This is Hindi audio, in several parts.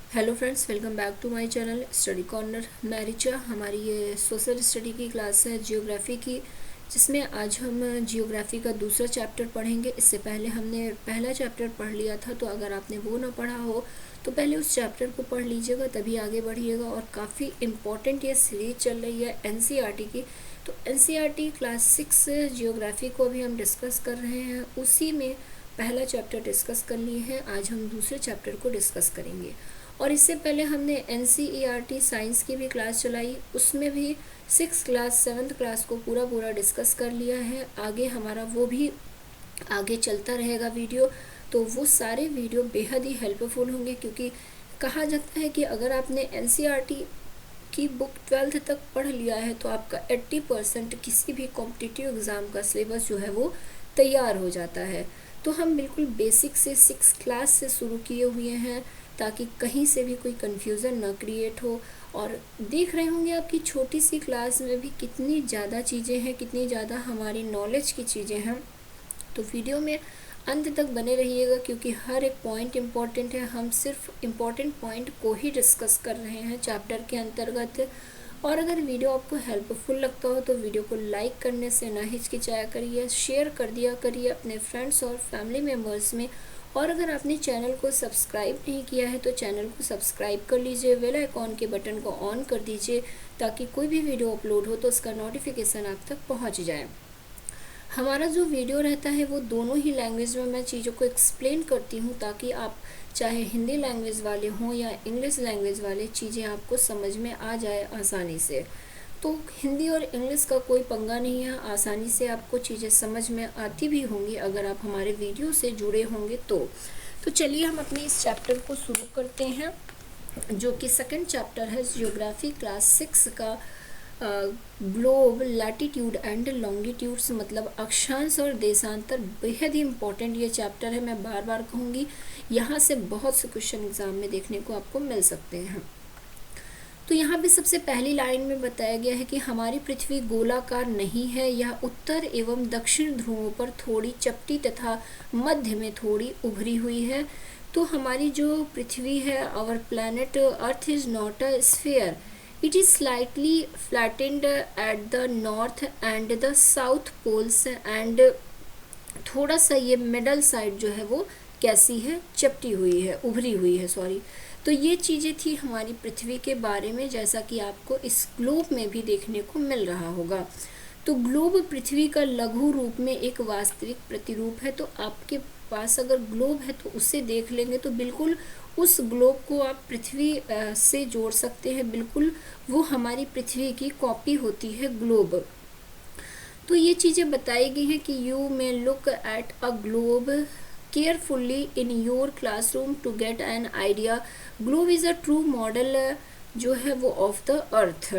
Hello friends, welcome back to my channel study corner. मैं रिचा। हमारी ये सोशल स्टडी की क्लास है जियोग्राफी की, जिसमें आज हम जियोग्राफी का दूसरा चैप्टर पढ़ेंगे। इससे पहले हमने पहला चैप्टर पढ़ लिया था, तो अगर आपने वो ना पढ़ा हो तो पहले उस चैप्टर को पढ़ लीजिएगा, तभी आगे बढ़िएगा। और काफ़ी इम्पॉर्टेंट ये सीरीज चल रही है एनसीईआरटी की। तो एनसीईआरटी क्लास 6 जियोग्राफी को अभी हम डिस्कस कर रहे हैं, उसी में पहला चैप्टर डिस्कस कर लिए हैं। आज हम दूसरे चैप्टर को डिस्कस करेंगे। और इससे पहले हमने एनसीईआरटी साइंस की भी क्लास चलाई, उसमें भी 6 क्लास 7th क्लास को पूरा डिस्कस कर लिया है। आगे हमारा वो भी आगे चलता रहेगा वीडियो, तो वो सारे वीडियो बेहद ही हेल्पफुल होंगे, क्योंकि कहा जाता है कि अगर आपने एनसीईआरटी की बुक 12th तक पढ़ लिया है तो आपका 80% किसी भी कॉम्पिटिटिव एग्ज़ाम का सिलेबस जो है वो तैयार हो जाता है। तो हम बिल्कुल बेसिक से 6 क्लास से शुरू किए हुए हैं, ताकि कहीं से भी कोई कन्फ्यूज़न ना क्रिएट हो। और देख रहे होंगे आपकी छोटी सी क्लास में भी कितनी ज़्यादा चीज़ें हैं, कितनी ज़्यादा हमारी नॉलेज की चीज़ें हैं। तो वीडियो में अंत तक बने रहिएगा, क्योंकि हर एक पॉइंट इम्पॉर्टेंट है। हम सिर्फ इम्पॉर्टेंट पॉइंट को ही डिस्कस कर रहे हैं चैप्टर के अंतर्गत। और अगर वीडियो आपको हेल्पफुल लगता हो तो वीडियो को लाइक करने से ना हिचकिचाया करिए, शेयर कर दिया करिए अपने फ्रेंड्स और फैमिली मेम्बर्स में। और अगर आपने चैनल को सब्सक्राइब नहीं किया है तो चैनल को सब्सक्राइब कर लीजिए, बेल आइकॉन के बटन को ऑन कर दीजिए, ताकि कोई भी वीडियो अपलोड हो तो उसका नोटिफिकेशन आप तक पहुंच जाए। हमारा जो वीडियो रहता है वो दोनों ही लैंग्वेज में मैं चीज़ों को एक्सप्लेन करती हूँ, ताकि आप चाहे हिंदी लैंग्वेज वाले हों या इंग्लिश लैंग्वेज वाले, चीज़ें आपको समझ में आ जाए आसानी से। तो हिंदी और इंग्लिश का कोई पंगा नहीं है, आसानी से आपको चीज़ें समझ में आती भी होंगी अगर आप हमारे वीडियो से जुड़े होंगे तो चलिए हम अपने इस चैप्टर को शुरू करते हैं, जो कि सेकंड चैप्टर है जियोग्राफी क्लास 6 का। ग्लोब, लैटिट्यूड एंड लॉन्गिट्यूड्स, मतलब अक्षांश और देशांतर। बेहद ही इम्पॉर्टेंट ये चैप्टर है, मैं बार बार कहूँगी। यहाँ से बहुत से क्वेश्चन एग्जाम में देखने को आपको मिल सकते हैं। तो यहाँ पे सबसे पहली लाइन में बताया गया है कि हमारी पृथ्वी गोलाकार नहीं है, यह उत्तर एवं दक्षिण ध्रुवों पर थोड़ी चपटी तथा मध्य में थोड़ी उभरी हुई है। तो हमारी जो पृथ्वी है, our planet earth is not a sphere, it is slightly flattened at the north and the south poles, and थोड़ा सा ये मिडल साइड जो है वो कैसी है, चपटी हुई है, उभरी हुई है, सॉरी। तो ये चीज़ें थी हमारी पृथ्वी के बारे में, जैसा कि आपको इस ग्लोब में भी देखने को मिल रहा होगा। तो ग्लोब पृथ्वी का लघु रूप में एक वास्तविक प्रतिरूप है। तो आपके पास अगर ग्लोब है तो उसे देख लेंगे तो बिल्कुल उस ग्लोब को आप पृथ्वी से जोड़ सकते हैं, बिल्कुल वो हमारी पृथ्वी की कॉपी होती है ग्लोब। तो ये चीज़ें बताई गई हैं कि you may look at a globe carefully in your classroom to get an idea. Globe is a true model जो है वो ऑफ द अर्थ।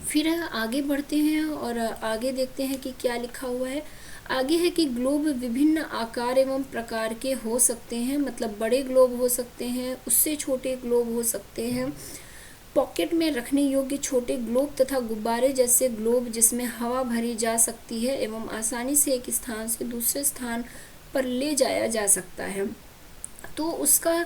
फिर आगे बढ़ते हैं और आगे देखते हैं कि क्या लिखा हुआ है। आगे है कि ग्लोब विभिन्न आकार एवं प्रकार के हो सकते हैं, मतलब बड़े ग्लोब हो सकते हैं, उससे छोटे ग्लोब हो सकते हैं, पॉकेट में रखने योग्य छोटे ग्लोब तथा गुब्बारे जैसे ग्लोब जिसमें हवा भरी जा सकती है एवं आसानी से एक स्थान से दूसरे स्थान पर ले जाया जा सकता है। तो उसका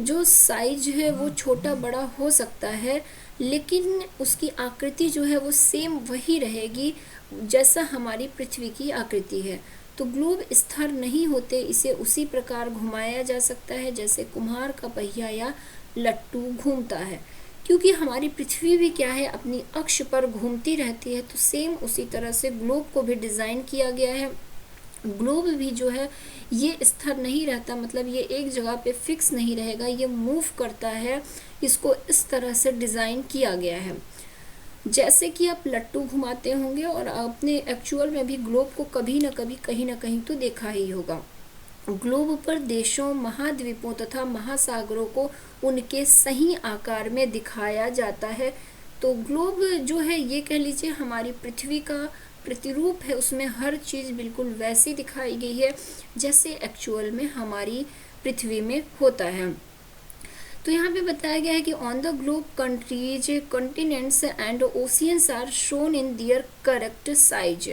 जो साइज है वो छोटा बड़ा हो सकता है, लेकिन उसकी आकृति जो है वो सेम वही रहेगी जैसा हमारी पृथ्वी की आकृति है। तो ग्लोब स्थिर नहीं होते, इसे उसी प्रकार घुमाया जा सकता है जैसे कुम्हार का पहिया या लट्टू घूमता है। क्योंकि हमारी पृथ्वी भी क्या है, अपनी अक्ष पर घूमती रहती है, तो सेम उसी तरह से ग्लोब को भी डिज़ाइन किया गया है। ग्लोब भी जो है ये स्थिर नहीं रहता, मतलब ये एक जगह पे फिक्स नहीं रहेगा, ये मूव करता है। इसको इस तरह से डिज़ाइन किया गया है जैसे कि आप लट्टू घुमाते होंगे, और आपने एक्चुअल में भी ग्लोब को कभी ना कभी कहीं ना कहीं तो देखा ही होगा। ग्लोब पर देशों, महाद्वीपों तथा महासागरों को उनके सही आकार में दिखाया जाता है। तो ग्लोब जो है ये कह लीजिए हमारी पृथ्वी का प्रतिरूप है, उसमें हर चीज़ बिल्कुल वैसी दिखाई गई है जैसे एक्चुअल में हमारी पृथ्वी में होता है। तो यहाँ पे बताया गया है कि on the globe countries, continents and oceans are shown in their correct size.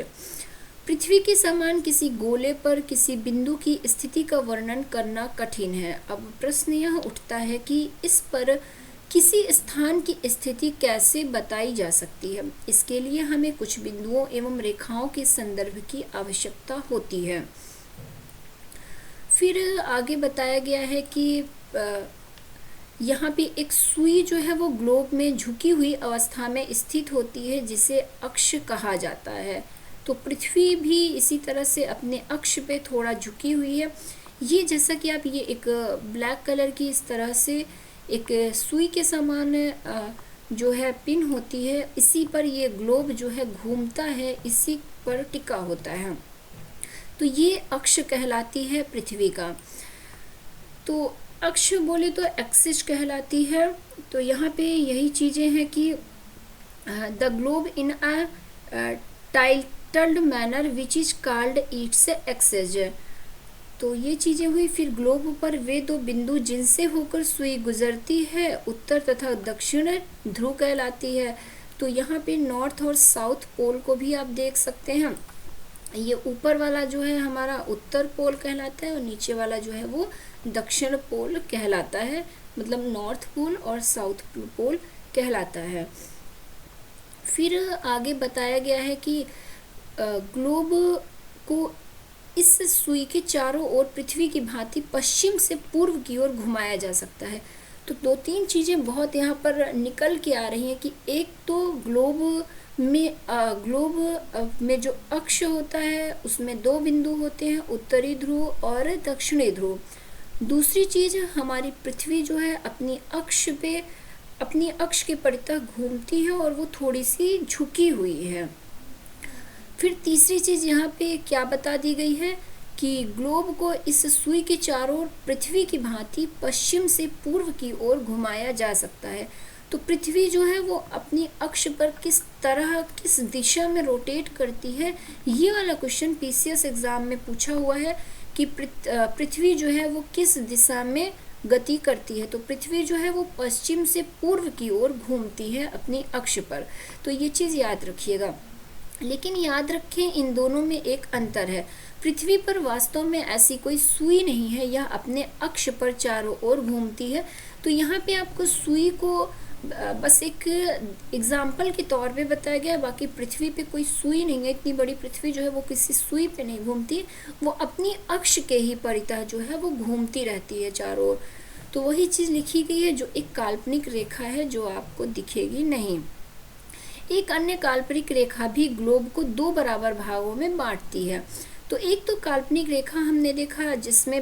पृथ्वी के समान किसी गोले पर किसी बिंदु की स्थिति का वर्णन करना कठिन है। अब प्रश्न यह उठता है कि इस पर किसी स्थान की स्थिति कैसे बताई जा सकती है। इसके लिए हमें कुछ बिंदुओं एवं रेखाओं के संदर्भ की आवश्यकता होती है। फिर आगे बताया गया है कि यहाँ पे एक सुई जो है वो ग्लोब में झुकी हुई अवस्था में स्थित होती है, जिसे अक्ष कहा जाता है। तो पृथ्वी भी इसी तरह से अपने अक्ष पे थोड़ा झुकी हुई है। ये जैसा कि आप ये एक ब्लैक कलर की इस तरह से एक सुई के समान जो है पिन होती है, इसी पर ये ग्लोब जो है घूमता है, इसी पर टिका होता है। तो ये अक्ष कहलाती है पृथ्वी का। तो अक्ष बोले तो एक्सिस कहलाती है। तो यहाँ पे यही चीज़ें हैं कि the globe in a titled manner which is called its axis. तो ये चीज़ें हुई। फिर ग्लोब पर वे दो बिंदु जिनसे होकर सुई गुजरती है उत्तर तथा दक्षिण ध्रुव कहलाती है। तो यहाँ पे नॉर्थ और साउथ पोल को भी आप देख सकते हैं। ये ऊपर वाला जो है हमारा उत्तर पोल कहलाता है और नीचे वाला जो है वो दक्षिण पोल कहलाता है, मतलब नॉर्थ पोल और साउथ पोल कहलाता है। फिर आगे बताया गया है कि ग्लोब को इस सुई के चारों ओर पृथ्वी की भांति पश्चिम से पूर्व की ओर घुमाया जा सकता है। तो दो तीन चीज़ें बहुत यहाँ पर निकल के आ रही हैं कि एक तो ग्लोब में जो अक्ष होता है उसमें दो बिंदु होते हैं, उत्तरी ध्रुव और दक्षिणी ध्रुव। दूसरी चीज़, हमारी पृथ्वी जो है अपनी अक्ष के परितः घूमती है और वो थोड़ी सी झुकी हुई है। फिर तीसरी चीज़ यहाँ पे क्या बता दी गई है कि ग्लोब को इस सुई के चारों ओर पृथ्वी की भांति पश्चिम से पूर्व की ओर घुमाया जा सकता है। तो पृथ्वी जो है वो अपनी अक्ष पर किस दिशा में रोटेट करती है, ये वाला क्वेश्चन पीसीएस एग्जाम में पूछा हुआ है कि पृथ्वी जो है वो किस दिशा में गति करती है। तो पृथ्वी जो है वो पश्चिम से पूर्व की ओर घूमती है अपनी अक्ष पर। तो ये चीज़ याद रखिएगा। लेकिन याद रखें, इन दोनों में एक अंतर है। पृथ्वी पर वास्तव में ऐसी कोई सुई नहीं है, यह अपने अक्ष पर चारों ओर घूमती है। तो यहाँ पे आपको सुई को बस एक एग्जाम्पल के तौर पे बताया गया, बाकी पृथ्वी पे कोई सुई नहीं है। इतनी बड़ी पृथ्वी जो है वो किसी सुई पे नहीं घूमती, वो अपनी अक्ष के ही परितः जो है वो घूमती रहती है चारों ओर। तो वही चीज़ लिखी गई है जो एक काल्पनिक रेखा है जो आपको दिखेगी नहीं। एक अन्य काल्पनिक रेखा भी ग्लोब को दो बराबर भागों में बांटती है। तो एक तो काल्पनिक रेखा हमने देखा जिसे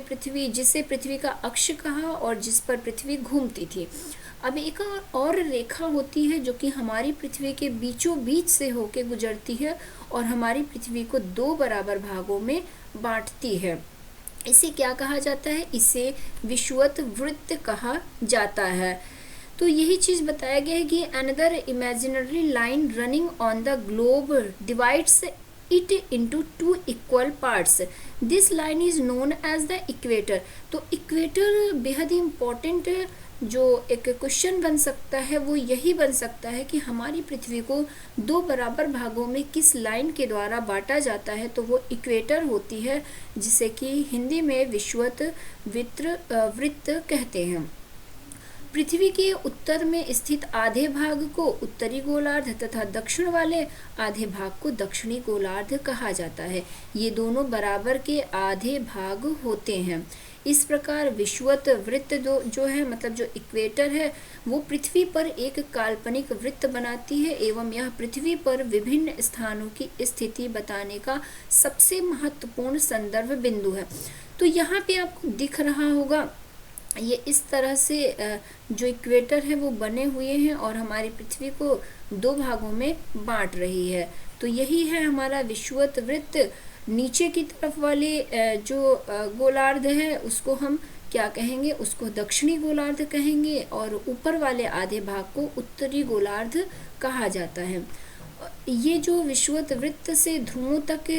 पृथ्वी का अक्ष कहा और जिस पर पृथ्वी घूमती थी। अब एक और रेखा होती है जो कि हमारी पृथ्वी के बीचों बीच से होके गुजरती है और हमारी पृथ्वी को दो बराबर भागों में बांटती है। इसे क्या कहा जाता है? इसे विषुवत वृत्त कहा जाता है। तो यही चीज़ बताया गया है कि another imaginary line running on the globe divides it into two equal parts. This line is known as the equator. तो इक्वेटर बेहद ही इम्पोर्टेंट जो एक क्वेश्चन बन सकता है वो यही बन सकता है कि हमारी पृथ्वी को दो बराबर भागों में किस लाइन के द्वारा बांटा जाता है। तो वो इक्वेटर होती है, जिसे कि हिंदी में विषुवत वृत्त कहते हैं। पृथ्वी के उत्तर में स्थित आधे भाग को उत्तरी गोलार्ध तथा दक्षिण वाले आधे भाग को दक्षिणी गोलार्ध कहा जाता है। ये दोनों बराबर के आधे भाग होते हैं। इस प्रकार विषुवत वृत्त जो है, मतलब जो इक्वेटर है, वो पृथ्वी पर एक काल्पनिक वृत्त बनाती है एवं यह पृथ्वी पर विभिन्न स्थानों की स्थिति बताने का सबसे महत्वपूर्ण संदर्भ बिंदु है। तो यहाँ पे आपको दिख रहा होगा ये इस तरह से जो इक्वेटर है वो बने हुए हैं और हमारी पृथ्वी को दो भागों में बांट रही है। तो यही है हमारा विषुवत वृत्त। नीचे की तरफ वाले जो गोलार्ध है उसको हम क्या कहेंगे? उसको दक्षिणी गोलार्ध कहेंगे और ऊपर वाले आधे भाग को उत्तरी गोलार्ध कहा जाता है। ये जो विषुवत वृत्त से ध्रुवों तक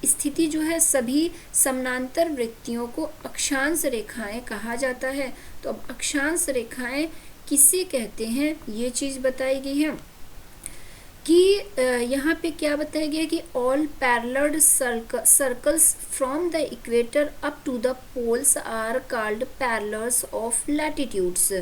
स्थिति जो है सभी समानांतर वृत्तियों को अक्षांश रेखाएं कहा जाता है। तो अब अक्षांश रेखाएं किसे कहते हैं ये चीज़ बताई गई है कि यहाँ पे क्या बताया गया कि all parallel circles from the equator up to the poles are called parallels of latitudes.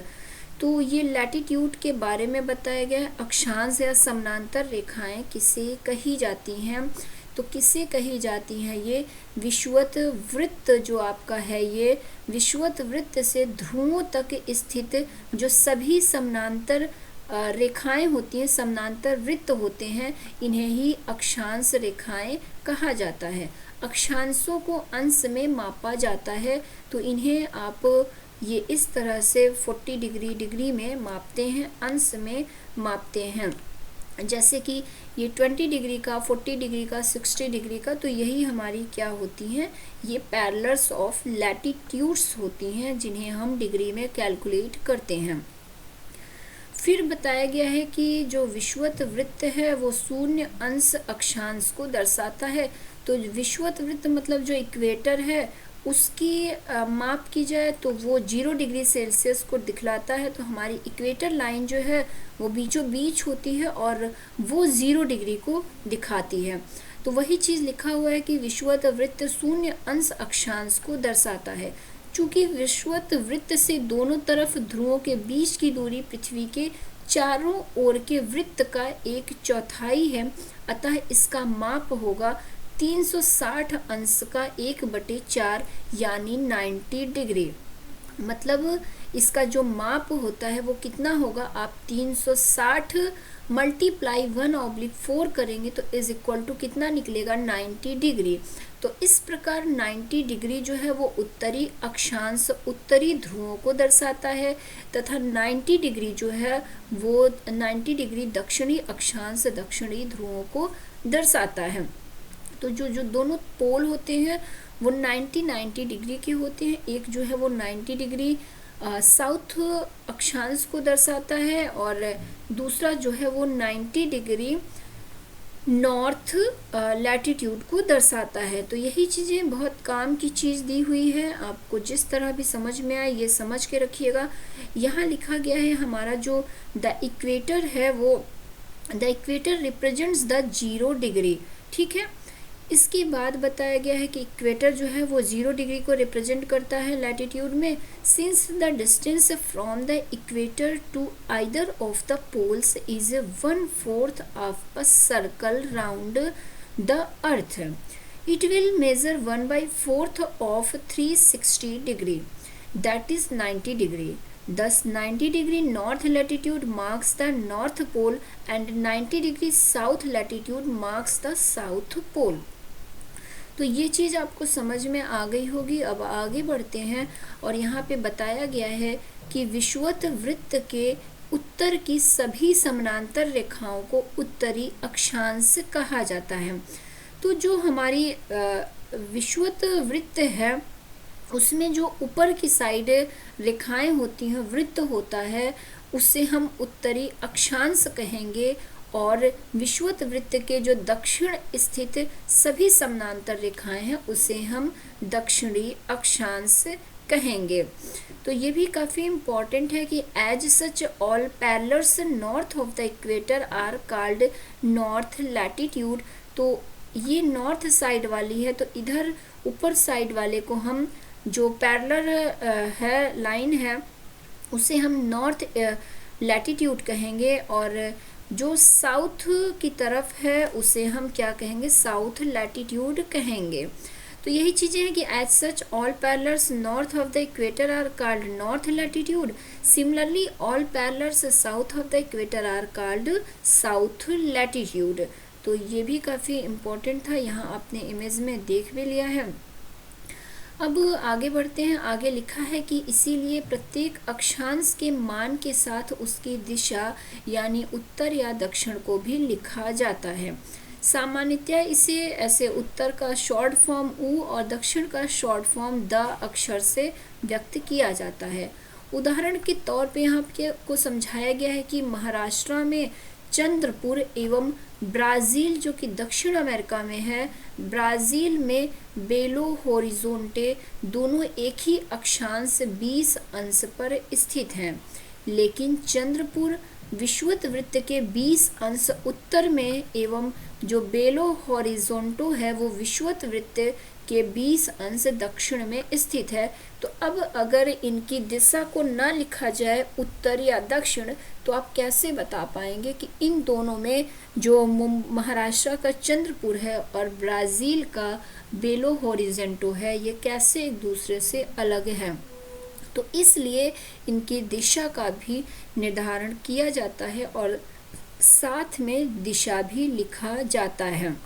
तो ये लैटिट्यूड के बारे में बताया गया है। अक्षांश या समानांतर रेखाएं किसे कही जाती हैं, तो किसे कही जाती हैं, ये विषुवत वृत्त जो आपका है, ये विषुवत वृत्त से ध्रुवों तक स्थित जो सभी समानांतर रेखाएं होती हैं, समानांतर वृत्त होते हैं, इन्हें ही अक्षांश रेखाएं कहा जाता है। अक्षांशों को अंश में मापा जाता है, तो इन्हें आप ये इस तरह से 40 डिग्री में मापते हैं, अंश में मापते हैं। जैसे कि ये 20 डिग्री का, 40 डिग्री का, 60 डिग्री का, तो यही हमारी क्या होती हैं, ये पैरेलल्स ऑफ लैटिट्यूड्स होती हैं, जिन्हें हम डिग्री में कैलकुलेट करते हैं। फिर बताया गया है कि जो विषुवत वृत्त है वो शून्य अंश अक्षांश को दर्शाता है। तो विषुवत वृत्त मतलब जो इक्वेटर है उसकी माप की जाए तो वो 0 डिग्री सेल्सियस को दिखलाता है। तो हमारी इक्वेटर लाइन जो है वो बीचों बीच होती है और वो 0 डिग्री को दिखाती है। तो वही चीज़ लिखा हुआ है कि विषुवत वृत्त शून्य अंश अक्षांश को दर्शाता है। चूँकि विषुवत वृत्त से दोनों तरफ ध्रुवों के बीच की दूरी पृथ्वी के चारों ओर के वृत्त का 1/4 है, अतः इसका माप होगा 360 अंश का 1/4 यानी 90 डिग्री। मतलब इसका जो माप होता है वो कितना होगा, आप 360 मल्टीप्लाई 1/4 करेंगे तो इज इक्वल टू कितना निकलेगा, 90 डिग्री। तो इस प्रकार 90 डिग्री जो है वो उत्तरी अक्षांश उत्तरी ध्रुवों को दर्शाता है, तथा 90 डिग्री जो है वो 90 डिग्री दक्षिणी अक्षांश दक्षिणी ध्रुवों को दर्शाता है। तो जो दोनों पोल होते हैं वो 90 डिग्री के होते हैं। एक जो है वो 90 डिग्री साउथ अक्षांश को दर्शाता है और दूसरा जो है वो 90 डिग्री नॉर्थ लैटिट्यूड को दर्शाता है। तो यही चीज़ें बहुत काम की चीज़ दी हुई है, आपको जिस तरह भी समझ में आए ये समझ के रखिएगा। यहाँ लिखा गया है हमारा जो द इक्वेटर है वो the equator represents the 0 degree, ठीक है। इसके बाद बताया गया है कि इक्वेटर जो है वो 0 डिग्री को रिप्रेजेंट करता है लैटिट्यूड में। Since the distance from the equator to either of the poles is 1/4 of a circle round the earth, it will measure 1/4 of 360 degree, that is 90 degree. Thus 90 degree north latitude marks the north pole and 90 degree south latitude marks the south pole। तो ये चीज़ आपको समझ में आ गई होगी। अब आगे बढ़ते हैं और यहाँ पे बताया गया है कि विषुवत वृत्त के उत्तर की सभी समानांतर रेखाओं को उत्तरी अक्षांश कहा जाता है। तो जो हमारी विषुवत वृत्त है उसमें जो ऊपर की साइड रेखाएं होती हैं, वृत्त होता है, उससे हम उत्तरी अक्षांश कहेंगे। और विषुवत वृत्त के जो दक्षिण स्थित सभी समानांतर रेखाएं हैं उसे हम दक्षिणी अक्षांश कहेंगे। तो ये भी काफ़ी इम्पॉर्टेंट है कि as such all parallels north of the equator are called north latitude. तो ये नॉर्थ साइड वाली है, तो इधर ऊपर साइड वाले को हम जो पैरेलल है लाइन है उसे हम नॉर्थ लैटिट्यूड कहेंगे, और जो साउथ की तरफ है उसे हम क्या कहेंगे, साउथ लैटिट्यूड कहेंगे। तो यही चीज़ें हैं कि as such all parallels north of the equator are called north latitude, similarly all parallels south of the equator are called south latitude. तो ये भी काफ़ी इम्पोर्टेंट था, यहाँ आपने इमेज में देख भी लिया है। अब आगे बढ़ते हैं। आगे लिखा है कि इसीलिए प्रत्येक अक्षांश के मान के साथ उसकी दिशा यानी उत्तर या दक्षिण को भी लिखा जाता है। सामान्यतया इसे ऐसे उत्तर का शॉर्ट फॉर्म उ और दक्षिण का शॉर्ट फॉर्म द अक्षर से व्यक्त किया जाता है। उदाहरण के तौर पे यहाँ को समझाया गया है कि महाराष्ट्र में चंद्रपुर एवं ब्राज़ील जो कि दक्षिण अमेरिका में है, ब्राज़ील में बेलो होरिज़ोंटे दोनों एक ही अक्षांश 20 अंश पर स्थित हैं, लेकिन चंद्रपुर विषुवत वृत्त के 20 अंश उत्तर में एवं जो बेलो हॉरिजोंटो है वो विषुवत वृत्त के 20 अंश दक्षिण में स्थित है। तो अब अगर इनकी दिशा को न लिखा जाए उत्तर या दक्षिण, तो आप कैसे बता पाएंगे कि इन दोनों में जो महाराष्ट्र का चंद्रपुर है और ब्राज़ील का बेलो हॉरिजोंटो है ये कैसे एक दूसरे से अलग हैं। तो इसलिए इनकी दिशा का भी निर्धारण किया जाता है और साथ में दिशा भी लिखा जाता है।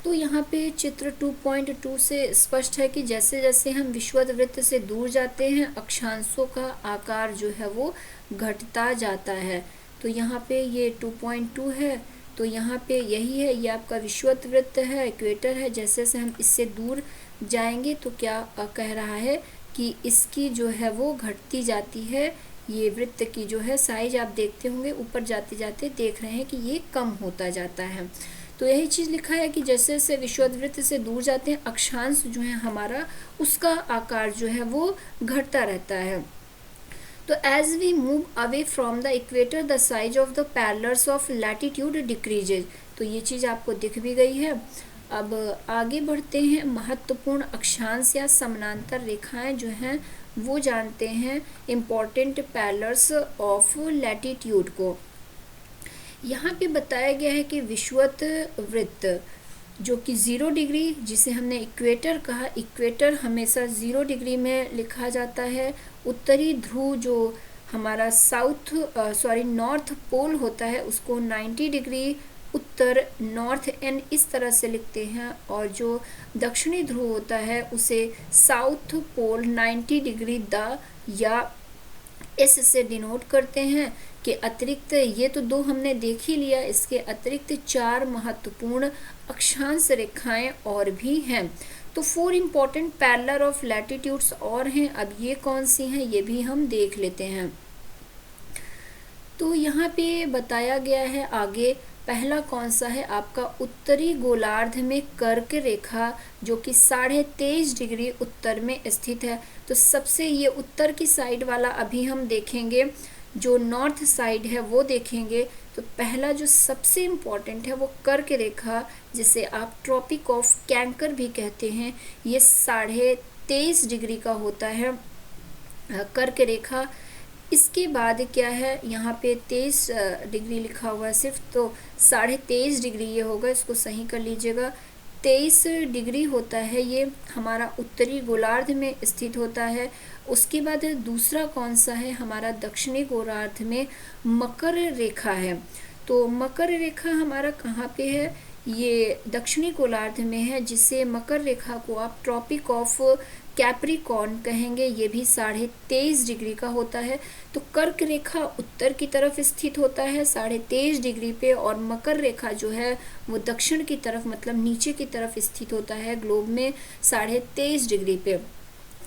तो यहाँ पे चित्र 2.2 से स्पष्ट है कि जैसे जैसे हम विषुवत वृत्त से दूर जाते हैं अक्षांशों का आकार जो है वो घटता जाता है। तो यहाँ पे ये 2.2 है, तो यहाँ पे यही है, ये आपका विषुवत वृत्त है, इक्वेटर है। जैसे जैसे हम इससे दूर जाएंगे तो क्या कह रहा है कि इसकी जो है वो घटती जाती है। ये वृत्त की जो है साइज आप देखते होंगे ऊपर जाते जाते देख रहे हैं कि ये कम होता जाता है। तो यही चीज़ लिखा है कि जैसे जैसे विषुवत वृत्त से दूर जाते हैं अक्षांश जो है हमारा उसका आकार जो है वो घटता रहता है। तो as we move away from the equator the size of the parallels of latitude decreases. तो ये चीज़ आपको दिख भी गई है। अब आगे बढ़ते हैं, महत्वपूर्ण अक्षांश या समानांतर रेखाएं जो हैं वो जानते हैं इम्पॉर्टेंट पैरेलल्स ऑफ लैटिट्यूड को। यहाँ पे बताया गया है कि विषुवत वृत्त जो कि 0 डिग्री, जिसे हमने इक्वेटर कहा, इक्वेटर हमेशा 0 डिग्री में लिखा जाता है। उत्तरी ध्रुव जो हमारा नॉर्थ पोल होता है उसको 90 डिग्री उत्तर नॉर्थ एंड इस तरह से लिखते हैं, और जो दक्षिणी ध्रुव होता है उसे साउथ पोल 90 डिग्री द या एस से डिनोट करते हैं। के अतिरिक्त ये तो दो हमने देख ही लिया, इसके अतिरिक्त 4 महत्वपूर्ण अक्षांश रेखाएं और भी हैं। तो 4 इम्पॉर्टेंट पैरेलल ऑफ लैटिट्यूड्स और हैं। अब ये कौन सी हैं ये भी हम देख लेते हैं। तो यहाँ पे बताया गया है आगे, पहला कौन सा है आपका उत्तरी गोलार्ध में कर्क रेखा जो कि 23.5 डिग्री उत्तर में स्थित है। तो सबसे ये उत्तर की साइड वाला अभी हम देखेंगे, जो नॉर्थ साइड है वो देखेंगे। तो पहला जो सबसे इम्पॉर्टेंट है वो कर्क रेखा, जिसे आप ट्रॉपिक ऑफ कैंकर भी कहते हैं, ये 23.5 डिग्री का होता है कर्क रेखा। इसके बाद क्या है, यहाँ पे 23 डिग्री लिखा हुआ है सिर्फ, तो 23.5 डिग्री ये होगा, इसको सही कर लीजिएगा। 23 डिग्री होता है ये हमारा उत्तरी गोलार्ध में स्थित होता है। उसके बाद दूसरा कौन सा है, हमारा दक्षिणी गोलार्ध में मकर रेखा है। तो मकर रेखा हमारा कहाँ पे है, ये दक्षिणी गोलार्ध में है, जिसे मकर रेखा को आप ट्रॉपिक ऑफ कैप्रिकॉर्न कहेंगे। ये भी 23.5 डिग्री का होता है। तो कर्क रेखा उत्तर की तरफ स्थित होता है 23.5 डिग्री पे, और मकर रेखा जो है वो दक्षिण की तरफ मतलब नीचे की तरफ स्थित होता है ग्लोब में 23.5 डिग्री पे।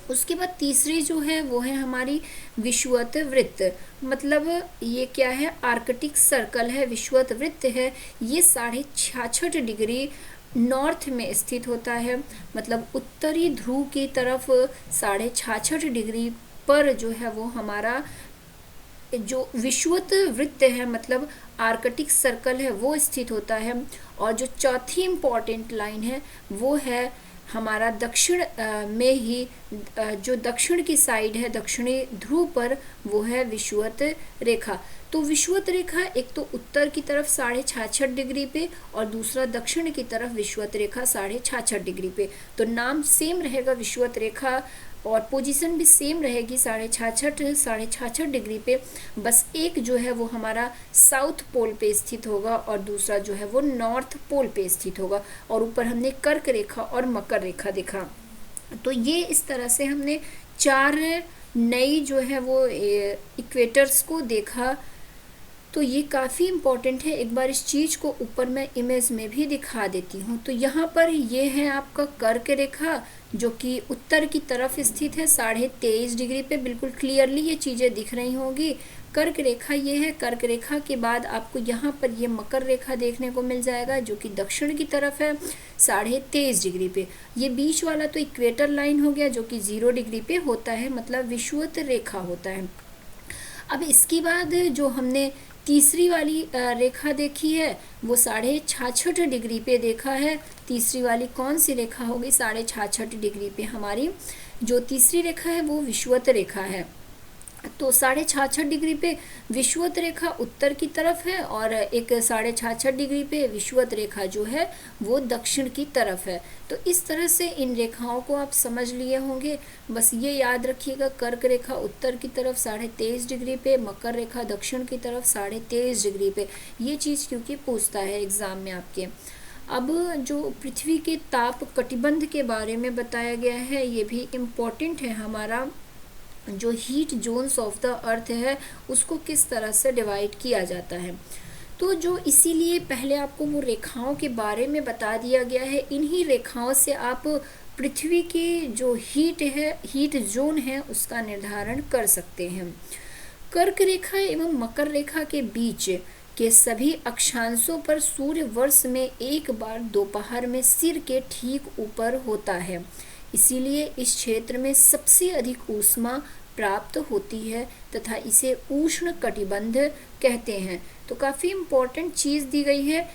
उसके बाद तीसरी जो है वो है हमारी विषुवत वृत्त, मतलब ये क्या है, आर्कटिक सर्कल है, विषुवत वृत्त है। ये 66.5 डिग्री नॉर्थ में स्थित होता है, मतलब उत्तरी ध्रुव की तरफ 66.5 डिग्री पर जो है वो हमारा जो विषुवत वृत्त है मतलब आर्कटिक सर्कल है वो स्थित होता है। और जो चौथी इम्पॉर्टेंट लाइन है वो है हमारा दक्षिण में ही, जो दक्षिण की साइड है दक्षिणी ध्रुव पर, वो है विषुवत रेखा। तो विषुवत रेखा एक तो उत्तर की तरफ 66.5 डिग्री पे और दूसरा दक्षिण की तरफ विषुवत रेखा 66.5 डिग्री पे। तो नाम सेम रहेगा विषुवत रेखा और पोजीशन भी सेम रहेगी 66.5 डिग्री पे। बस एक जो है वो हमारा साउथ पोल पे स्थित होगा और दूसरा जो है वो नॉर्थ पोल पे स्थित होगा। और ऊपर हमने कर्क रेखा और मकर रेखा देखा। तो ये इस तरह से हमने 4 नई जो है वो इक्वेटर्स को देखा। तो ये काफ़ी इम्पॉर्टेंट है। एक बार इस चीज़ को ऊपर मैं इमेज में भी दिखा देती हूँ। तो यहाँ पर ये है आपका कर्क रेखा जो कि उत्तर की तरफ स्थित है 23.5 डिग्री पे। बिल्कुल क्लियरली ये चीज़ें दिख रही होंगी। कर्क रेखा ये है। कर्क रेखा के बाद आपको यहाँ पर ये मकर रेखा देखने को मिल जाएगा जो कि दक्षिण की तरफ है 23.5 डिग्री पे। ये बीच वाला तो इक्वेटर लाइन हो गया जो कि 0 डिग्री पे होता है, मतलब विषुवत रेखा होता है। अब इसके बाद जो हमने तीसरी वाली रेखा देखी है वो 66.5 डिग्री पे देखा है। तीसरी वाली कौन सी रेखा होगी? 66.5 डिग्री पे हमारी जो तीसरी रेखा है वो विषुवत रेखा है। तो 66.5 डिग्री पे विषुवत रेखा उत्तर की तरफ है और एक 66.5 डिग्री पे विषुवत रेखा जो है वो दक्षिण की तरफ है। तो इस तरह से इन रेखाओं को आप समझ लिए होंगे। बस ये याद रखिएगा, कर्क रेखा उत्तर की तरफ 23.5 डिग्री पे, मकर रेखा दक्षिण की तरफ 23.5 डिग्री पे। ये चीज़ क्योंकि पूछता है एग्ज़ाम में आपके। अब जो पृथ्वी के ताप कटिबंध के बारे में बताया गया है ये भी इम्पोर्टेंट है। हमारा जो heat zones of the earth है उसको किस तरह से डिवाइड किया जाता है। तो जो इसीलिए पहले आपको वो रेखाओं के बारे में बता दिया गया है। इन्हीं रेखाओं से आप पृथ्वी की जो हीट जोन है उसका निर्धारण कर सकते हैं। कर्क रेखा एवं मकर रेखा के बीच के सभी अक्षांशों पर सूर्य वर्ष में एक बार दोपहर में सिर के ठीक ऊपर होता है। इसीलिए इस क्षेत्र में सबसे अधिक ऊष्मा प्राप्त होती है तथा इसे उष्ण कटिबंध कहते हैं। तो काफ़ी इम्पोर्टेंट चीज़ दी गई है।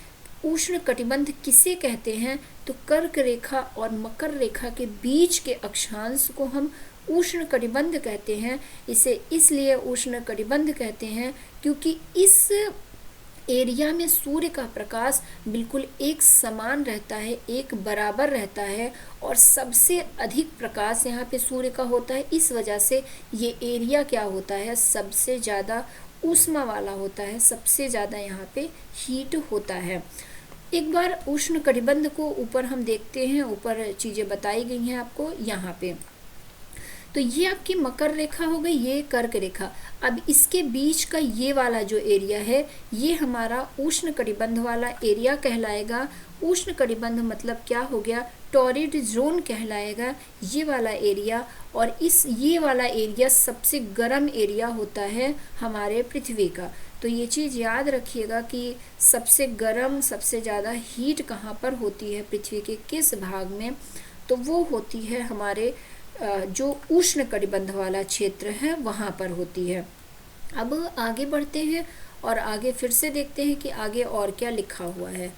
उष्ण कटिबंध किसे कहते हैं? तो कर्क रेखा और मकर रेखा के बीच के अक्षांश को हम उष्ण कटिबंध कहते हैं। इसे इसलिए उष्ण कटिबंध कहते हैं क्योंकि इस एरिया में सूर्य का प्रकाश बिल्कुल एक समान रहता है, एक बराबर रहता है और सबसे अधिक प्रकाश यहाँ पे सूर्य का होता है। इस वजह से ये एरिया क्या होता है, सबसे ज़्यादा ऊष्मा वाला होता है, सबसे ज़्यादा यहाँ पे हीट होता है। एक बार उष्ण कटिबंध को ऊपर हम देखते हैं, ऊपर चीज़ें बताई गई हैं आपको यहाँ पे। तो ये आपकी मकर रेखा हो गई, ये कर्क रेखा। अब इसके बीच का ये वाला जो एरिया है ये हमारा उष्ण कटिबंध वाला एरिया कहलाएगा। उष्ण कटिबंध मतलब क्या हो गया? टॉरिड जोन कहलाएगा ये वाला एरिया। और ये वाला एरिया सबसे गर्म एरिया होता है हमारे पृथ्वी का। तो ये चीज़ याद रखिएगा कि सबसे गर्म, सबसे ज़्यादा हीट कहाँ पर होती है पृथ्वी के किस भाग में? तो वो होती है हमारे जो उष्ण कटिबंध वाला क्षेत्र है वहाँ पर होती है। अब आगे बढ़ते हैं और आगे फिर से देखते हैं कि आगे और क्या लिखा हुआ है।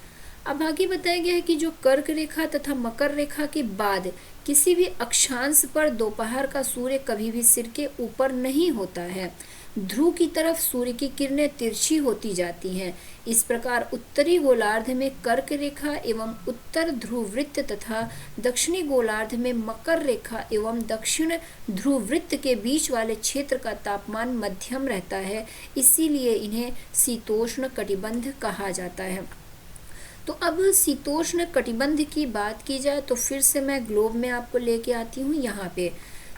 अब आगे बताया गया है कि जो कर्क रेखा तथा मकर रेखा के बाद किसी भी अक्षांश पर दोपहर का सूर्य कभी भी सिर के ऊपर नहीं होता है। ध्रुव की तरफ सूर्य की किरणें तिरछी होती जाती हैं। इस प्रकार उत्तरी गोलार्ध में कर्क रेखा एवं उत्तर ध्रुव वृत्त तथा दक्षिणी गोलार्ध में मकर रेखा एवं दक्षिण ध्रुव वृत्त के बीच वाले क्षेत्र का तापमान मध्यम रहता है। इसीलिए इन्हें शीतोष्ण कटिबंध कहा जाता है। तो अब शीतोष्ण कटिबंध की बात की जाए तो फिर से मैं ग्लोब में आपको लेके आती हूँ यहाँ पे।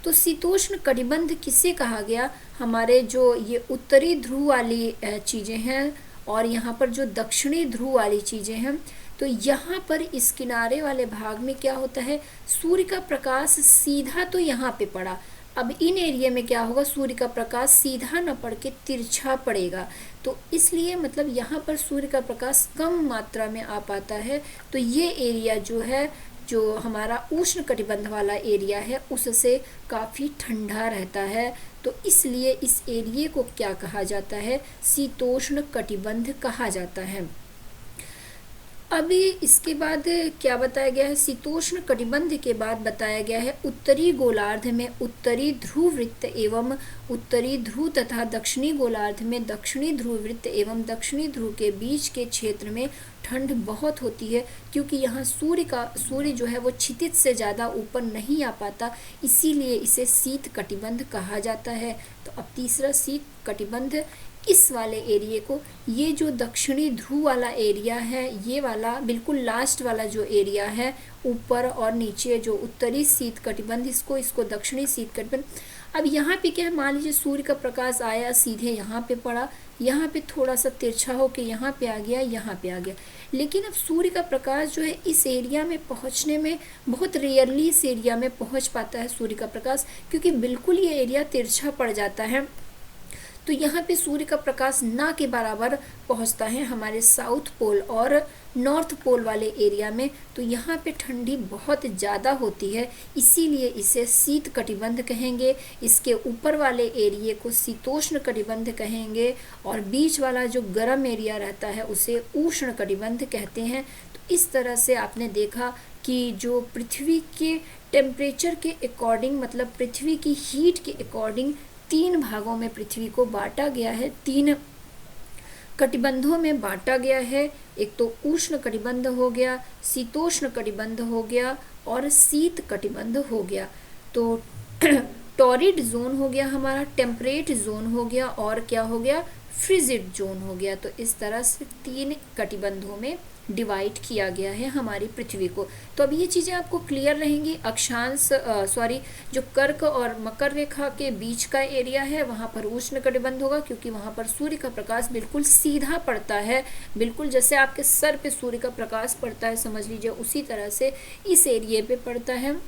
तो शीतोष्ण कटिबंध किसे कहा गया? हमारे जो ये उत्तरी ध्रुव वाली चीज़ें हैं और यहाँ पर जो दक्षिणी ध्रुव वाली चीज़ें हैं, तो यहाँ पर इस किनारे वाले भाग में क्या होता है, सूर्य का प्रकाश सीधा तो यहाँ पे पड़ा। अब इन एरिया में क्या होगा, सूर्य का प्रकाश सीधा न पड़ के तिरछा पड़ेगा। तो इसलिए मतलब यहाँ पर सूर्य का प्रकाश कम मात्रा में आ पाता है। तो ये एरिया जो है, जो हमारा उष्ण कटिबंध वाला एरिया है, उससे काफ़ी ठंडा रहता है। तो इसलिए इस एरिया को क्या कहा जाता है? शीतोष्ण कटिबंध कहा जाता है। अभी इसके बाद क्या बताया गया है? शीतोष्ण कटिबंध के बाद बताया गया है उत्तरी गोलार्ध में उत्तरी ध्रुव वृत्त एवं उत्तरी ध्रुव तथा दक्षिणी गोलार्ध में दक्षिणी ध्रुव वृत्त एवं दक्षिणी ध्रुव के बीच के क्षेत्र में ठंड बहुत होती है, क्योंकि यहाँ सूर्य जो है वो क्षितिज से ज़्यादा ऊपर नहीं आ पाता, इसीलिए इसे शीत कटिबंध कहा जाता है। तो अब तीसरा शीत कटिबंध, इस वाले एरिया को, ये जो दक्षिणी ध्रुव वाला एरिया है, ये वाला बिल्कुल लास्ट वाला जो एरिया है, ऊपर और नीचे जो उत्तरी शीत कटिबंध, इसको दक्षिणी शीत कटिबंध। अब यहाँ पे क्या है, मान लीजिए सूर्य का प्रकाश आया सीधे यहाँ पे पड़ा, यहाँ पे थोड़ा सा तिरछा होके यहाँ पे आ गया, यहाँ पे आ गया। लेकिन अब सूर्य का प्रकाश जो है इस एरिया में पहुँचने में बहुत रेयरली इस एरिया में पहुँच पाता है सूर्य का प्रकाश, क्योंकि बिल्कुल ये एरिया तिरछा पड़ जाता है। तो यहाँ पे सूर्य का प्रकाश ना के बराबर पहुँचता है हमारे साउथ पोल और नॉर्थ पोल वाले एरिया में, तो यहाँ पे ठंडी बहुत ज़्यादा होती है, इसीलिए इसे शीत कटिबंध कहेंगे। इसके ऊपर वाले एरिए को शीतोष्ण कटिबंध कहेंगे और बीच वाला जो गर्म एरिया रहता है उसे उष्ण कटिबंध कहते हैं। तो इस तरह से आपने देखा कि जो पृथ्वी के टेम्परेचर के अकॉर्डिंग, मतलब पृथ्वी की हीट के अकॉर्डिंग 3 भागों में पृथ्वी को बांटा गया है, 3 कटिबंधों में बांटा गया है। एक तो उष्ण कटिबंध हो गया, शीतोष्ण कटिबंध हो गया और शीत कटिबंध हो गया। तो टॉरिड जोन हो गया हमारा, टेम्परेट जोन हो गया और क्या हो गया, फ्रिजिड जोन हो गया। तो इस तरह से 3 कटिबंधों में डिवाइड किया गया है हमारी पृथ्वी को। तो अब ये चीज़ें आपको क्लियर रहेंगी। अक्षांश जो कर्क और मकर रेखा के बीच का एरिया है वहाँ पर उष्ण कटिबंध होगा, क्योंकि वहाँ पर सूर्य का प्रकाश बिल्कुल सीधा पड़ता है, बिल्कुल जैसे आपके सर पे सूर्य का प्रकाश पड़ता है, समझ लीजिए उसी तरह से इस एरिए पे पड़ता है,